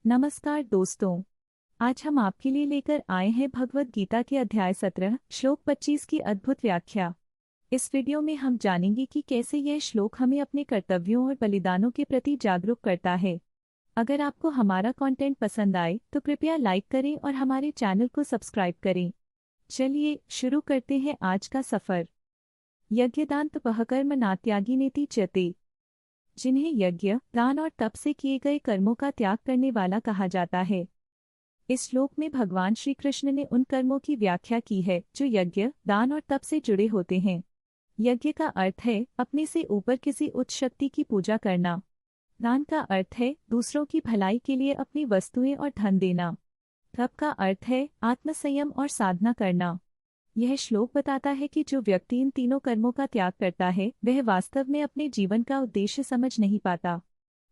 नमस्कार दोस्तों। आज हम आपके लिए लेकर आए हैं भगवद गीता के अध्याय 17 श्लोक 25 की अद्भुत व्याख्या। इस वीडियो में हम जानेंगे कि कैसे यह श्लोक हमें अपने कर्तव्यों और बलिदानों के प्रति जागरूक करता है। अगर आपको हमारा कंटेंट पसंद आए तो कृपया लाइक करें और हमारे चैनल को सब्सक्राइब करें। चलिए शुरू करते हैं आज का सफर। यज्ञदान तपःकर्म नात्यागी नेति च्यते, जिन्हें यज्ञ, दान और तप से किए गए कर्मों का त्याग करने वाला कहा जाता है। इस श्लोक में भगवान श्री कृष्ण ने उन कर्मों की व्याख्या की है जो यज्ञ, दान और तप से जुड़े होते हैं। यज्ञ का अर्थ है अपने से ऊपर किसी उच्च शक्ति की पूजा करना। दान का अर्थ है दूसरों की भलाई के लिए अपनी वस्तुएं और धन देना। तप का अर्थ है आत्मसंयम और साधना करना। यह श्लोक बताता है कि जो व्यक्ति इन तीनों कर्मों का त्याग करता है वह वास्तव में अपने जीवन का उद्देश्य समझ नहीं पाता।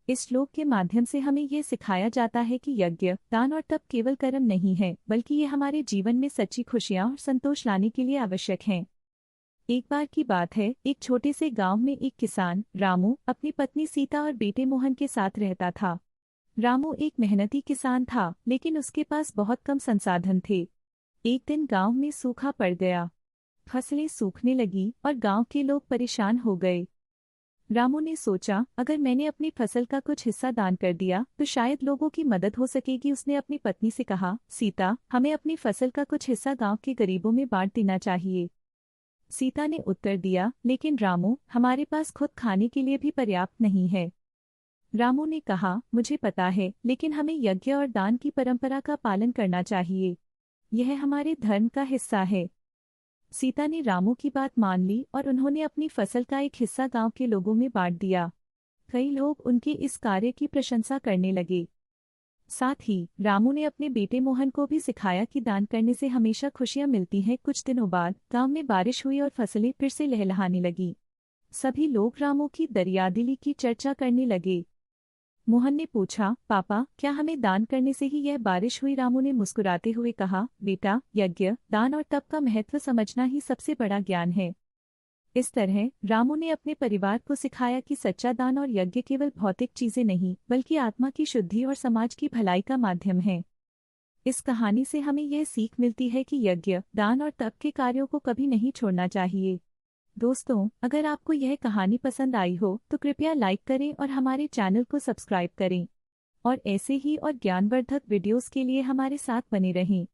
इस श्लोक के माध्यम से हमें यह सिखाया जाता है कि यज्ञ, दान और तप केवल कर्म नहीं है, बल्कि ये हमारे जीवन में सच्ची खुशियां और संतोष लाने के लिए आवश्यक हैं। एक बार की बात है, एक छोटे से गांव में एक किसान रामू अपनी पत्नी सीता और बेटे मोहन के साथ रहता था। रामू एक मेहनती किसान था, लेकिन उसके पास बहुत कम संसाधन थे। एक दिन गांव में सूखा पड़ गया। फसलें सूखने लगी और गांव के लोग परेशान हो गए। रामू ने सोचा, अगर मैंने अपनी फसल का कुछ हिस्सा दान कर दिया तो शायद लोगों की मदद हो सकेगी। उसने अपनी पत्नी से कहा, सीता, हमें अपनी फसल का कुछ हिस्सा गांव के गरीबों में बांट देना चाहिए। सीता ने उत्तर दिया, लेकिन रामू, हमारे पास खुद खाने के लिए भी पर्याप्त नहीं है। रामू ने कहा, मुझे पता है, लेकिन हमें यज्ञ और दान की परंपरा का पालन करना चाहिए। यह हमारे धर्म का हिस्सा है। सीता ने रामू की बात मान ली और उन्होंने अपनी फसल का एक हिस्सा गांव के लोगों में बांट दिया। कई लोग उनके इस कार्य की प्रशंसा करने लगे। साथ ही रामू ने अपने बेटे मोहन को भी सिखाया कि दान करने से हमेशा खुशियां मिलती हैं। कुछ दिनों बाद गांव में बारिश हुई और फसलें फिर से लहलहाने लगी। सभी लोग रामू की दरियादिली की चर्चा करने लगे। मोहन ने पूछा, पापा, क्या हमें दान करने से ही यह बारिश हुई? रामू ने मुस्कुराते हुए कहा, बेटा, यज्ञ, दान और तप का महत्व समझना ही सबसे बड़ा ज्ञान है। इस तरह रामू ने अपने परिवार को सिखाया कि सच्चा दान और यज्ञ केवल भौतिक चीजें नहीं, बल्कि आत्मा की शुद्धि और समाज की भलाई का माध्यम है। इस कहानी से हमें यह सीख मिलती है कि यज्ञ, दान और तप के कार्यों को कभी नहीं छोड़ना चाहिए। दोस्तों, अगर आपको यह कहानी पसंद आई हो तो कृपया लाइक करें और हमारे चैनल को सब्सक्राइब करें। और ऐसे ही और ज्ञानवर्धक वीडियोस के लिए हमारे साथ बने रहें।